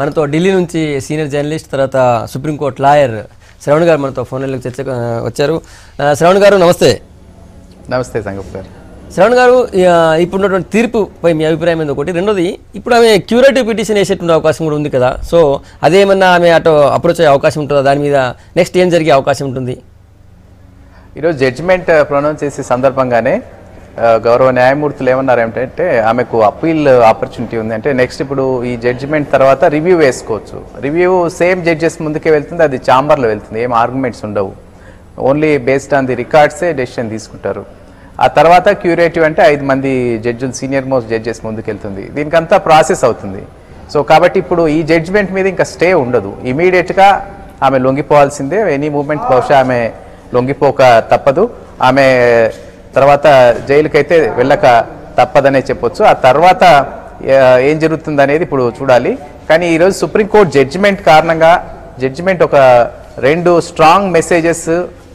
మనతో ఢిల్లీ నుంచి senior journalist తర్వాత సుప్రీంకోర్టు లాయర్ శ్రవణ్ గారు మనతో ఫోన్లో చర్చకు వచ్చారు. శ్రవణ్ గారు నమస్తే. నమస్తే సంగప్ గారు. శ్రవణ్ గారు, ఇప్పుడున్నటువంటి తీర్పుపై మీ అభిప్రాయం ఏంది ఒకటి, రెండోది ఇప్పుడు ఆమె క్యూరేటివ్ పిటిషన్ వేసేటువంటి అవకాశం కూడా ఉంది కదా, సో అదేమన్నా ఆమె అటు అప్రోచ్ అయ్యే అవకాశం ఉంటుందా, దాని మీద నెక్స్ట్ ఏం జరిగే అవకాశం ఉంటుంది? ఈరోజు జడ్జిమెంట్ ప్రొనౌన్స్ చేసే సందర్భంగానే గౌరవ న్యాయమూర్తులు ఏమన్నారంటే ఆమెకు అప్పీల్ ఆపర్చునిటీ ఉంది. అంటే నెక్స్ట్ ఇప్పుడు ఈ జడ్జిమెంట్ తర్వాత రివ్యూ వేసుకోవచ్చు. రివ్యూ సేమ్ జడ్జెస్ ముందుకే వెళ్తుంది, అది ఛాంబర్లో వెళ్తుంది, ఏం ఆర్గ్యుమెంట్స్ ఉండవు, ఓన్లీ బేస్డ్ ఆన్ ది రికార్డ్సే డెసిషన్ తీసుకుంటారు. ఆ తర్వాత క్యూరేటివ్ అంటే 5 మంది జడ్జిలు సీనియర్ మోస్ట్ జడ్జెస్ ముందుకెళ్తుంది, దీనికంతా ప్రాసెస్ అవుతుంది. సో కాబట్టి ఇప్పుడు ఈ జడ్జిమెంట్ మీద ఇంకా స్టే ఉండదు, ఇమీడియట్గా ఆమె లొంగిపోవాల్సిందే. ఎనీ మూమెంట్ బహుశా ఆమె లొంగిపోక తప్పదు. ఆమె తర్వాత జైలుకైతే వెళ్ళక తప్పదనే చెప్పొచ్చు. ఆ తర్వాత ఏం జరుగుతుంది అనేది ఇప్పుడు చూడాలి. కానీ ఈరోజు సుప్రీంకోర్టు జడ్జిమెంట్ కారణంగా జడ్జిమెంట్ ఒక 2 స్ట్రాంగ్ మెసేజెస్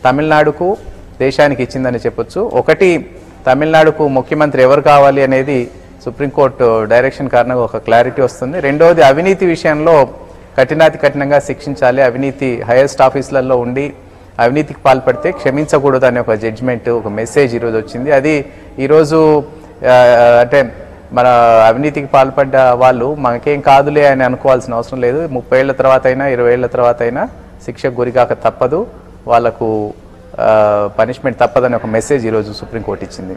తమిళనాడుకు దేశానికి ఇచ్చిందని చెప్పొచ్చు. ఒకటి, తమిళనాడుకు ముఖ్యమంత్రి ఎవరు కావాలి అనేది సుప్రీంకోర్టు డైరెక్షన్ కారణంగా ఒక క్లారిటీ వస్తుంది. రెండవది, అవినీతి విషయంలో కఠినంగా శిక్షించాలి, అవినీతి హైయెస్ట్ ఆఫీసులలో ఉండి అవినీతికి పాల్పడితే క్షమించకూడదు అనే ఒక జడ్జిమెంట్, ఒక మెసేజ్ ఈరోజు వచ్చింది. అది ఈరోజు అంటే మన అవినీతికి పాల్పడ్డ వాళ్ళు మనకేం కాదులే అని అనుకోవాల్సిన అవసరం లేదు. 30 ఏళ్ల తర్వాత అయినా 20 ఏళ్ల తర్వాత అయినా శిక్షకు గురికాక తప్పదు, వాళ్ళకు పనిష్మెంట్ తప్పదని ఒక మెసేజ్ ఈరోజు సుప్రీంకోర్టు ఇచ్చింది.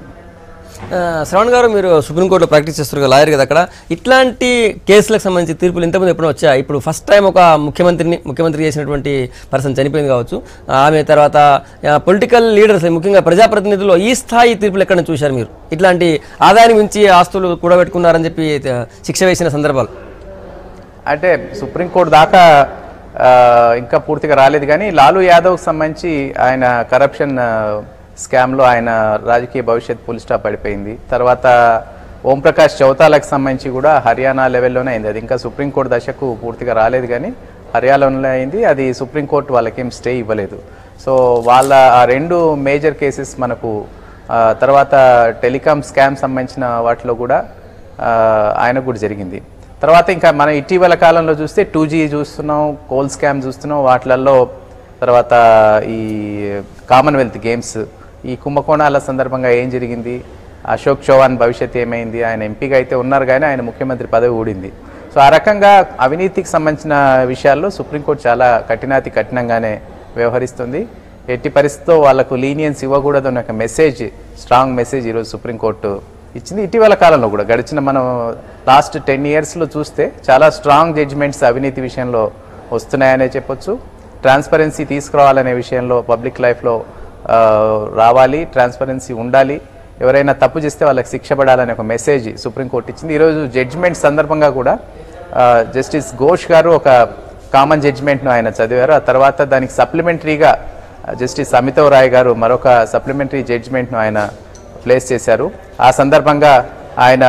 శ్రవణ్ గారు, మీరు సుప్రీంకోర్టులో ప్రాక్టీస్ చేస్తారు లాయర్ కదా, అక్కడ ఇట్లాంటి కేసులకు సంబంధించి తీర్పులు ఇంతకుముందు ఎప్పుడో వచ్చాయి. ఇప్పుడు ఫస్ట్ టైం ఒక ముఖ్యమంత్రి చేసినటువంటి పర్సన్ చనిపోయింది కావచ్చు, ఆమె తర్వాత పొలిటికల్ లీడర్స్ ముఖ్యంగా ప్రజాప్రతినిధులు ఈ స్థాయి తీర్పులు ఎక్కడ చూశారు మీరు? ఇట్లాంటి ఆదాయానికి మించి ఆస్తులు కూడబెట్టుకున్నారని చెప్పి శిక్ష వేసిన సందర్భాలు అంటే సుప్రీంకోర్టు దాకా ఇంకా పూర్తిగా రాలేదు. కానీ లాలూ యాదవ్కి సంబంధించి ఆయన కరప్షన్ స్కామ్లో ఆయన రాజకీయ భవిష్యత్ ఫుల్ స్టాప్ పడిపోయింది. తర్వాత ఓంప్రకాష్ చౌతాలకు సంబంధించి కూడా హర్యానా లెవెల్లోనే అయింది, అది ఇంకా సుప్రీంకోర్టు దశకు పూర్తిగా రాలేదు కానీ హర్యానాలోనే అయింది. అది సుప్రీంకోర్టు వాళ్ళకేం స్టే ఇవ్వలేదు. సో వాళ్ళ ఆ 2 మేజర్ కేసెస్ మనకు తర్వాత టెలికాం స్కామ్ సంబంధించిన వాటిలో కూడా ఆయనకు కూడా జరిగింది. తర్వాత ఇంకా మనం ఇటీవల కాలంలో చూస్తే 2G చూస్తున్నాం, కోల్ స్కామ్ చూస్తున్నాం, వాటిలలో తర్వాత ఈ కామన్వెల్త్ గేమ్స్, ఈ కుంభకోణాల సందర్భంగా ఏం జరిగింది, అశోక్ చౌహాన్ భవిష్యత్ ఏమైంది, ఆయన ఎంపీగా అయితే ఉన్నారు కానీ ఆయన ముఖ్యమంత్రి పదవి ఊడింది. సో ఆ రకంగా అవినీతికి సంబంధించిన విషయాల్లో సుప్రీంకోర్టు చాలా కఠినంగానే వ్యవహరిస్తుంది. ఎట్టి పరిస్థితిలో వాళ్ళకు లీనియన్స్ ఇవ్వకూడదు అనే ఒక మెసేజ్, స్ట్రాంగ్ మెసేజ్ ఈరోజు సుప్రీంకోర్టు ఇచ్చింది. ఇటీవల కాలంలో కూడా గడిచిన మనం లాస్ట్ 10 yearsలో చూస్తే చాలా స్ట్రాంగ్ జడ్జిమెంట్స్ అవినీతి విషయంలో వస్తున్నాయనే చెప్పొచ్చు. ట్రాన్స్పరెన్సీ తీసుకురావాలనే విషయంలో పబ్లిక్ లైఫ్లో రావాలి, ట్రాన్స్పరెన్సీ ఉండాలి, ఎవరైనా తప్పు చేస్తే వాళ్ళకి శిక్ష పడాలనే ఒక మెసేజ్ సుప్రీంకోర్టు ఇచ్చింది. ఈరోజు జడ్జిమెంట్ సందర్భంగా కూడా జస్టిస్ ఘోష్ గారు ఒక కామన్ జడ్జిమెంట్ను ఆయన చదివారు. ఆ తర్వాత దానికి సప్లిమెంటరీగా జస్టిస్ అమితావ్ రాయ్ గారు మరొక సప్లిమెంటరీ జడ్జిమెంట్ను ఆయన ప్లేస్ చేశారు. ఆ సందర్భంగా ఆయన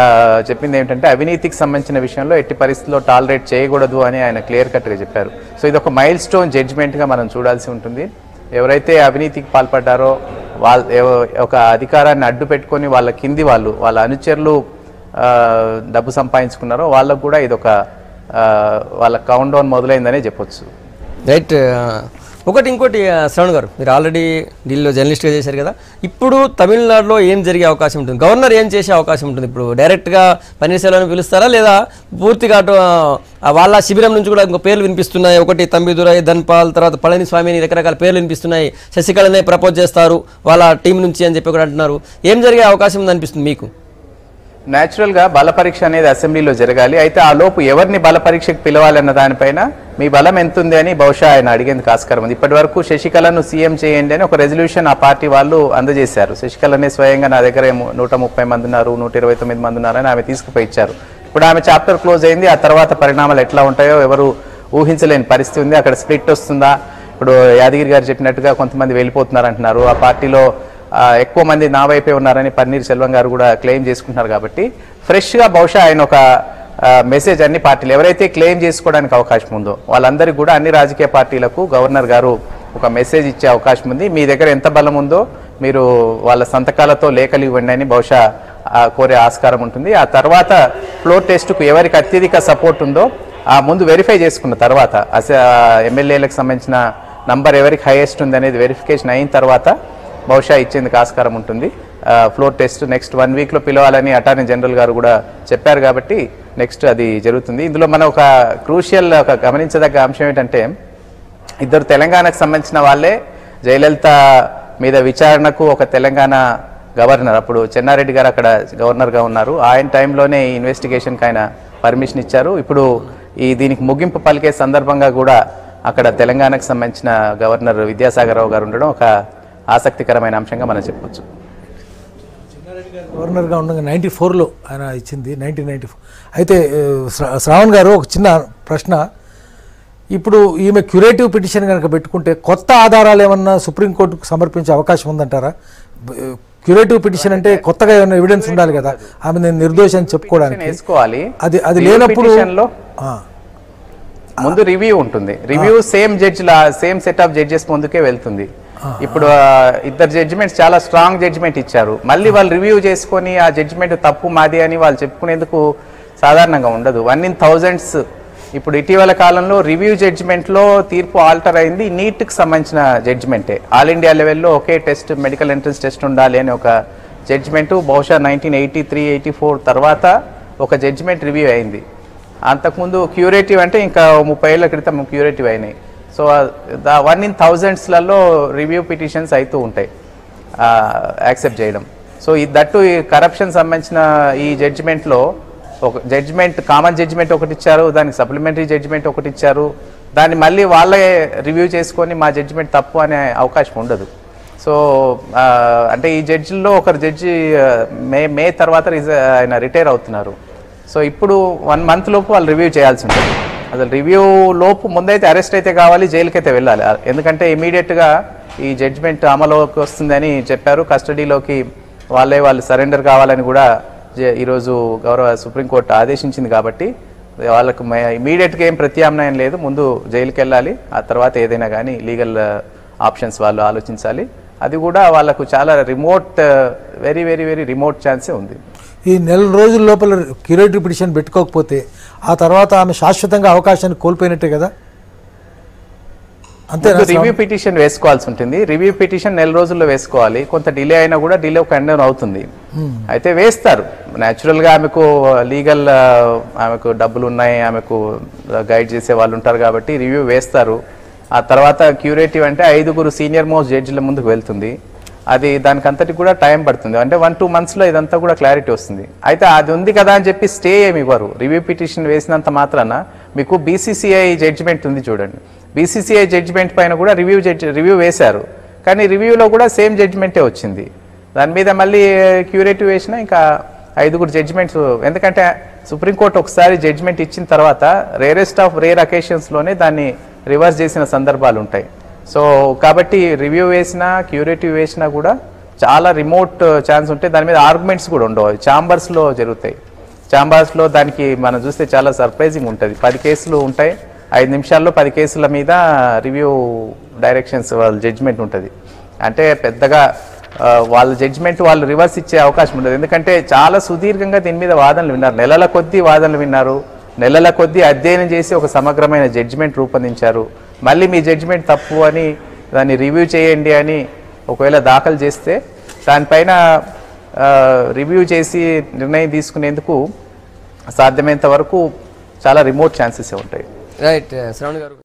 చెప్పింది ఏమిటంటే అవినీతికి సంబంధించిన విషయంలో ఎట్టి పరిస్థితుల్లో టాలరేట్ చేయకూడదు అని ఆయన క్లియర్ కట్గా చెప్పారు. సో ఇది ఒక మైల్ స్టోన్ జడ్జిమెంట్గా మనం చూడాల్సి ఉంటుంది. ఎవరైతే అవినీతికి పాల్పడ్డారో ఒక అధికారాన్ని అడ్డు పెట్టుకొని వాళ్ళ కింది వాళ్ళ అనుచరులు డబ్బు సంపాదించుకున్నారో వాళ్ళకు కూడా ఇది ఒక వాళ్ళ కౌంట్ డౌన్ మొదలైందనే చెప్పొచ్చు. రైట్. ఇంకోటి శ్రవణ్ గారు, మీరు ఆల్రెడీ ఢిల్లీలో జర్నలిస్ట్గా చేశారు కదా, ఇప్పుడు తమిళనాడులో ఏం జరిగే అవకాశం ఉంటుంది? గవర్నర్ ఏం చేసే అవకాశం ఉంటుంది? ఇప్పుడు డైరెక్ట్గా పన్నీర్సెల్వం పిలుస్తారా, లేదా పూర్తిగా అటు వాళ్ళ శిబిరం నుంచి కూడా ఇంకో పేర్లు వినిపిస్తున్నాయి, ఒకటి తంబిదురై, ధన్పాల్, తర్వాత పళనిస్వామి అని రకరకాల పేర్లు వినిపిస్తున్నాయి, శశికళనే ప్రపోజ్ చేస్తారు వాళ్ళ టీం నుంచి అని చెప్పి కూడా అంటున్నారు. ఏం జరిగే అవకాశం ఉంది అనిపిస్తుంది మీకు? న్యాచురల్గా బల పరీక్ష అనేది అసెంబ్లీలో జరగాలి. అయితే ఆ లోపు ఎవరిని బల పరీక్షకు పిలవాలన్న దానిపైన మీ బలం ఎంతుంది అని బహుశా ఆయన అడిగేందుకు ఆస్కారం ఉంది. ఇప్పటి వరకు శశికళను సీఎం చేయండి అని ఒక రెజల్యూషన్ ఆ పార్టీ వాళ్ళు అందజేశారు. శశికళనే స్వయంగా నా దగ్గర 130 మంది ఉన్నారు, 129 మంది ఉన్నారని ఆమె తీసుకుపోయి ఇచ్చారు. ఇప్పుడు ఆమె చాప్టర్ క్లోజ్ అయింది. ఆ తర్వాత పరిణామాలు ఎట్లా ఉంటాయో ఎవరు ఊహించలేని పరిస్థితి ఉంది. అక్కడ స్ప్లిట్ వస్తుందా? ఇప్పుడు యాదగిరి గారు చెప్పినట్టుగా కొంతమంది వెళ్ళిపోతున్నారు అంటున్నారు. ఆ పార్టీలో ఎక్కువ మంది నా వైపే ఉన్నారని పన్నీర్సెల్వం గారు కూడా క్లెయిమ్ చేసుకుంటున్నారు. కాబట్టి ఫ్రెష్గా బహుశా ఆయన ఒక మెసేజ్ అన్ని పార్టీలు ఎవరైతే క్లెయిమ్ చేసుకోవడానికి అవకాశం ఉందో వాళ్ళందరికీ కూడా అన్ని రాజకీయ పార్టీలకు గవర్నర్ గారు ఒక మెసేజ్ ఇచ్చే అవకాశం ఉంది. మీ దగ్గర ఎంత బలం ఉందో మీరు వాళ్ళ సంతకాలతో లేఖలు ఇవ్వండి అని బహుశా కోరే ఆస్కారం ఉంటుంది. ఆ తర్వాత ఫ్లోర్ టెస్ట్కు ఎవరికి అత్యధిక సపోర్ట్ ఉందో ఆ ముందు వెరిఫై చేసుకున్న తర్వాత ఎమ్మెల్యేలకు సంబంధించిన నంబర్ ఎవరికి హైయెస్ట్ ఉంది అనేది వెరిఫికేషన్ అయిన తర్వాత బహుశా ఇచ్చేందుకు ఆస్కారం ఉంటుంది. ఫ్లోర్ టెస్ట్ నెక్స్ట్ 1 వీక్లో పిలవాలని అటార్నీ జనరల్ గారు కూడా చెప్పారు కాబట్టి నెక్స్ట్ అది జరుగుతుంది. ఇందులో మనం ఒక క్రూషియల్ గమనించదగ్గ అంశం ఏంటంటే ఇద్దరు తెలంగాణకు సంబంధించిన వాళ్ళే జయలలిత మీద విచారణకు ఒక తెలంగాణ గవర్నర్, అప్పుడు చెన్నారెడ్డి గారు అక్కడ గవర్నర్గా ఉన్నారు, ఆయన టైంలోనే ఈ ఇన్వెస్టిగేషన్కి ఆయన పర్మిషన్ ఇచ్చారు. ఇప్పుడు దీనికి ముగింపు పలికే సందర్భంగా కూడా అక్కడ తెలంగాణకు సంబంధించిన గవర్నర్ విద్యాసాగర్ రావు గారు ఉండడం ఒక ఆసక్తికరమైన అంశంగా మనం చెప్పొచ్చు. గవర్నర్గా ఉండగా 94లో ఆయన ఇచ్చింది, 1994. అయితే శ్రావణ్ గారు ఒక చిన్న ప్రశ్న, ఇప్పుడు ఈమె క్యూరేటివ్ పిటిషన్ కనుక పెట్టుకుంటే కొత్త ఆధారాలు ఏమన్నా సుప్రీంకోర్టుకు సమర్పించే అవకాశం ఉందంటారా? క్యూరేటివ్ పిటిషన్ అంటే కొత్తగా ఏమైనా ఎవిడెన్స్ ఉండాలి కదా, ఆమె నేను నిర్దోషి అని చెప్పుకోవడానికి. వేసుకోవాలి. అది లేనప్పుడు ముందు రివ్యూ ఉంటుంది. Review same set of judges ముందుకే వెళ్తుంది. ఇప్పుడు ఇద్దరు జడ్జిమెంట్స్ చాలా స్ట్రాంగ్ జడ్జిమెంట్ ఇచ్చారు, మళ్ళీ వాళ్ళు రివ్యూ చేసుకొని ఆ జడ్జిమెంట్ తప్పు మాది అని వాళ్ళు చెప్పుకునేందుకు సాధారణంగా ఉండదు. 1 in thousands. ఇప్పుడు ఇటీవల కాలంలో రివ్యూ జడ్జిమెంట్లో తీర్పు ఆల్టర్ అయింది నీట్కి సంబంధించిన జడ్జిమెంటే. ఆల్ ఇండియా లెవెల్లో ఒకే టెస్ట్, మెడికల్ ఎంట్రన్స్ టెస్ట్ ఉండాలి అని ఒక జడ్జిమెంటు బహుశా 1983-84 తర్వాత ఒక జడ్జిమెంట్ రివ్యూ అయింది. అంతకుముందు క్యూరేటివ్ అంటే ఇంకా 30 ఏళ్ల క్రితం క్యూరేటివ్ అయినాయి. సో 1 in thousandsలలో రివ్యూ పిటిషన్స్ అవుతూ ఉంటాయి యాక్సెప్ట్ చేయడం. సో దట్టు ఈ కరప్షన్ సంబంధించిన ఈ జడ్జిమెంట్లో ఒక జడ్జిమెంట్, కామన్ జడ్జిమెంట్ ఒకటి ఇచ్చారు, దానికి సప్లిమెంటరీ జడ్జిమెంట్ ఒకటి ఇచ్చారు, దాన్ని మళ్ళీ వాళ్ళే రివ్యూ చేసుకొని మా జడ్జిమెంట్ తప్పు అనే అవకాశం ఉండదు. సో అంటే ఈ జడ్జిల్లో ఒకరు జడ్జి మే తర్వాత ఆయన రిటైర్ అవుతున్నారు. సో ఇప్పుడు 1 month లోపు వాళ్ళు రివ్యూ చేయాల్సి ఉంటుంది. అసలు రివ్యూ లోపు ముందైతే అరెస్ట్ అయితే కావాలి, జైలుకి అయితే వెళ్ళాలి. ఎందుకంటే ఇమీడియట్గా ఈ జడ్జిమెంట్ అమలుకి వస్తుందని చెప్పారు, కస్టడీలోకి వాళ్ళు సరెండర్ కావాలని కూడా ఈరోజు గౌరవ సుప్రీంకోర్టు ఆదేశించింది. కాబట్టి వాళ్ళకు ఇమీడియట్గా ఏం ప్రత్యామ్నాయం లేదు, ముందు జైలుకి వెళ్ళాలి, ఆ తర్వాత ఏదైనా కానీ లీగల్ ఆప్షన్స్ వాళ్ళు ఆలోచించాలి. అది కూడా వాళ్ళకు చాలా remote, very very very remote ఛాన్సే ఉంది. ఈ 4 రోజుల లోపల క్యూరేటివ్ పిటిషన్ పెట్టుకోకపోతే ఆ తర్వాత ఆమె శాశ్వతంగా అవకాశాన్ని కోల్పోయినట్టే కదా? అంతే. రివ్యూ పిటిషన్ వేసుకోవాల్సి ఉంటుంది. రివ్యూ పిటిషన్ 4 రోజుల్లో వేసుకోవాలి. కొంత డిలే అయినా కూడా డిలే కంటిన్యూ అవుతుంది. అయితే వేస్తారు. న్యాచురల్గా ఆమెకు లీగల్, ఆమెకు డబ్బులు ఉన్నాయి, ఆమెకు గైడ్ చేసే వాళ్ళు ఉంటారు కాబట్టి రివ్యూ వేస్తారు. ఆ తర్వాత క్యూరేటివ్ అంటే 5 సీనియర్ మోస్ట్ జడ్జిల ముందుకు వెళ్తుంది. అది దానికి అంతటి కూడా టైం పడుతుంది. అంటే 1-2 monthsలో ఇదంతా కూడా క్లారిటీ వస్తుంది. అయితే అది ఉంది కదా అని చెప్పి స్టే ఏమి ఇవ్వరు. రివ్యూ పిటిషన్ వేసినంత మాత్రాన మీకు BCCI జడ్జిమెంట్ ఉంది చూడండి, BCCI జడ్జిమెంట్ పైన కూడా రివ్యూ వేశారు, కానీ రివ్యూలో కూడా సేమ్ జడ్జిమెంటే వచ్చింది. దాని మీద మళ్ళీ క్యూరేటివ్ వేసినా ఇంకా 5 జడ్జిమెంట్స్. ఎందుకంటే సుప్రీంకోర్టు ఒకసారి జడ్జిమెంట్ ఇచ్చిన తర్వాత రేరెస్ట్ ఆఫ్ రేర్ అకేషన్స్లోనే దాన్ని రివర్స్ చేసిన సందర్భాలు ఉంటాయి. సో కాబట్టి రివ్యూ వేసినా క్యూరేటివ్ వేసినా కూడా చాలా రిమోట్ ఛాన్స్ ఉంటాయి. దాని మీద ఆర్గ్యుమెంట్స్ కూడా ఉండవు, ఛాంబర్స్లో జరుగుతాయి. ఛాంబర్స్లో దానికి మనం చూస్తే చాలా సర్ప్రైజింగ్ ఉంటుంది. 10 కేసులు ఉంటాయి, 5 నిమిషాల్లో 10 కేసుల మీద రివ్యూ డైరెక్షన్స్ వాళ్ళ జడ్జిమెంట్ ఉంటుంది. అంటే పెద్దగా వాళ్ళ జడ్జిమెంట్ వాళ్ళు రివర్స్ ఇచ్చే అవకాశం ఉండదు. ఎందుకంటే చాలా సుదీర్ఘంగా దీని మీద వాదనలు విన్నారు, నెలల కొద్దీ వాదనలు విన్నారు, నెలల కొద్దీ అధ్యయనం చేసి ఒక సమగ్రమైన జడ్జిమెంట్ రూపొందించారు. మళ్ళీ మీ జడ్జిమెంట్ తప్పు అని దాన్ని రివ్యూ చేయండి అని ఒకవేళ దాఖలు చేస్తే దానిపైన రివ్యూ చేసి నిర్ణయం తీసుకునేందుకు సాధ్యమైనంత వరకు చాలా రిమోట్ ఛాన్సెస్ ఉంటాయి. రైట్ శ్రావణ్ గారు.